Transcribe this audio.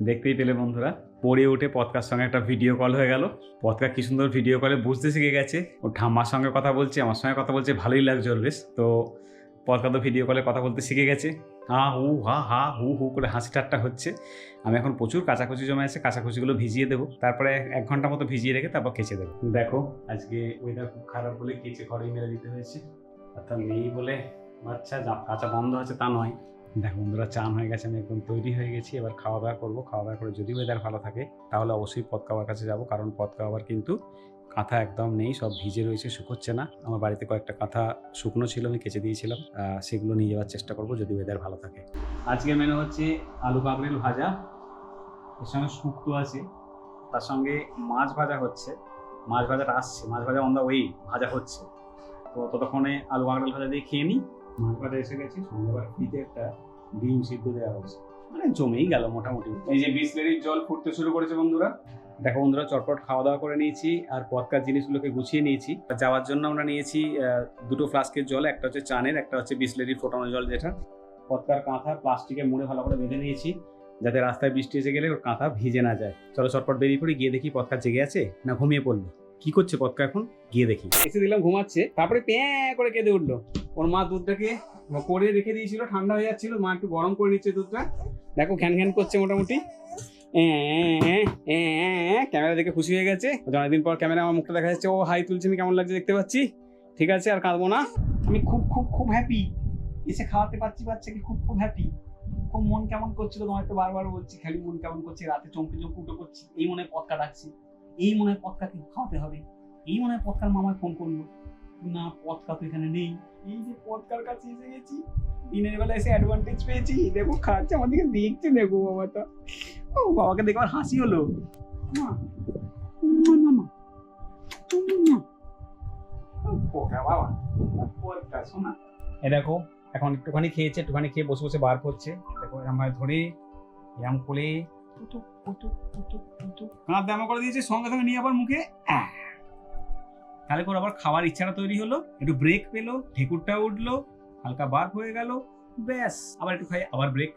দেখতেই পেলে বন্ধুরা, পড়ে উঠে পদকার সঙ্গে একটা ভিডিও কল হয়ে গেল। পদকা কি সুন্দর ভিডিও কলে বুঝতে শিখে গেছে, ও ঠাম্মার সঙ্গে কথা বলছে, আমার সঙ্গে কথা বলছে, ভালোই লাগছে ওর বেশ। তো পদকা তো ভিডিও কলে কথা বলতে শিখে গেছে, হা হু হা হা হু হু করে হাসি ঠাট্টা হচ্ছে। আমি এখন প্রচুর কাচাকুচি জমে আছে, কাচাকুচিগুলো ভিজিয়ে দেবো, তারপরে 1 ঘন্টা মতো ভিজিয়ে রেখে তারপর কেচে দেবো। দেখো আজকে ওয়েদার খুব খারাপ বলে কেচে ঘরেই মেরে দিতে হয়েছে, অর্থাৎ নেই বলে আচ্ছা কাঁচা বন্ধ আছে তা নয়। দেখো বন্ধুরা, চান হয়ে গেছে, আমি একদম তৈরি হয়ে গেছি, এবার খাওয়া দাওয়া করবো। খাওয়া দাওয়া করে যদি ওয়েদার ভালো থাকে তাহলে অবশ্যই পদকাবার কাছে যাব, কারণ পদকাবার কিন্তু কাঁথা একদম নেই, সব ভিজে রয়েছে, শুকোচ্ছে না। আমার বাড়িতে কয়েকটা কাঁথা শুকনো ছিল, আমি কেচে দিয়েছিলাম, সেগুলো নিয়ে যাওয়ার চেষ্টা করবো যদি ওয়েদার ভালো থাকে। আজকের মেনু হচ্ছে আলু কাঁকড়ির ভাজা, এর সঙ্গে শুক্তো আছে, তার সঙ্গে মাছ ভাজা হচ্ছে, মাছ ভাজাটা আসছে, মাছ ভাজা অন দা ওয়ে, ভাজা হচ্ছে। তো ততক্ষণে আলু কাঁকড়ির ভাজা দিয়ে খেয়ে নিই। মাছ ভাজা এসে গেছে, সঙ্গে আবার ফ্রিতে একটা ডিম সিদ্ধ দেওয়া হয়েছে, মানে জমেই গেল মোটামুটি। এই যে বিসলেরির জল ফুটতে শুরু করেছে বন্ধুরা। দেখো বন্ধুরা, চটপট খাওয়া দাওয়া করে নিয়েছি আর পদকার জিনিসগুলোকে গুছিয়ে নিয়েছি। যাওয়ার জন্য আমরা নিয়েছি 2টো ফ্লাস্কের জল, একটা হচ্ছে চানের, একটা হচ্ছে বিসলেরির ফোটানো জল, যেটা পদকার কাঁথা প্লাস্টিকে মুড়ে ভালো করে বেঁধে নিয়েছি, যাতে রাস্তায় বৃষ্টি এসে গেলে ওর কাঁথা ভিজে না যায়। চলো চটপট বেরিয়ে পড়ি, গিয়ে দেখি পদকা জেগে আছে না ঘুমিয়ে পড়লো। কি করছে পদকা এখন, গিয়ে দেখি। এসে দিলাম ঘুমাচ্ছে, তারপরে প্যাঁ করে কেঁদে উঠলো। ওর মা দুধটাকে করে রেখে দিয়েছিল, ঠান্ডা হয়ে যাচ্ছিল, মা একটু গরম করে নিচ্ছে দুধটা। দেখো ঘ্যান ঘ্যান করছে মোটামুটি, ক্যামেরা দেখে খুশি হয়ে গেছে। অনেকদিন পর ক্যামেরা আমার মুখটা দেখা যাচ্ছে, ও হাই তুলছে, আমি কেমন লাগছে দেখতে পাচ্ছি। ঠিক আছে, আর কাঁদবো না, আমি খুব খুব খুব হ্যাপি, এসে খাওয়াতে পারছি বাচ্চাকে, খুব খুব হ্যাপি। খুব মন কেমন করছিল, তোমায় তো বারবার বলছি, খালি মন কেমন করছে, রাতে চমকে চমকে উঠে করছি, এই মনে হয় পদকা ডাকছি, এই মনে হয় পদকাকে খাওয়াতে হবে, এই মনে হয় পদকার মামায় ফোন করলো, না পদকা তো এখানে নেই। এই যে পদকার কাছে এসে গেছি, দিনের বেলা এসে অ্যাডভান্টেজ পেয়েছি, দেখো খাচ্ছে, আমার দিকে দেখছে, দেখো বাবাটা, ও বাবাকে দেখে আমার হাসি হলো। বাবা পদকা শোনা, এ দেখো এখন একটুখানি খেয়েছে, একটুখানি খেয়ে বসে বসে বার করছে। দেখো এরম ভাবে ধরে এরম করে কাঁধ দামা করে দিয়েছে, সঙ্গে সঙ্গে নিয়ে আবার মুখে, তাহলে করে আবার খাওয়ার ইচ্ছাটা তৈরি হলো, একটু ব্রেক পেলো, ঢেকুরটা উঠলো, হালকা বার হয়ে গেল, ব্যাস আবার একটু খাই, আবার ব্রেক।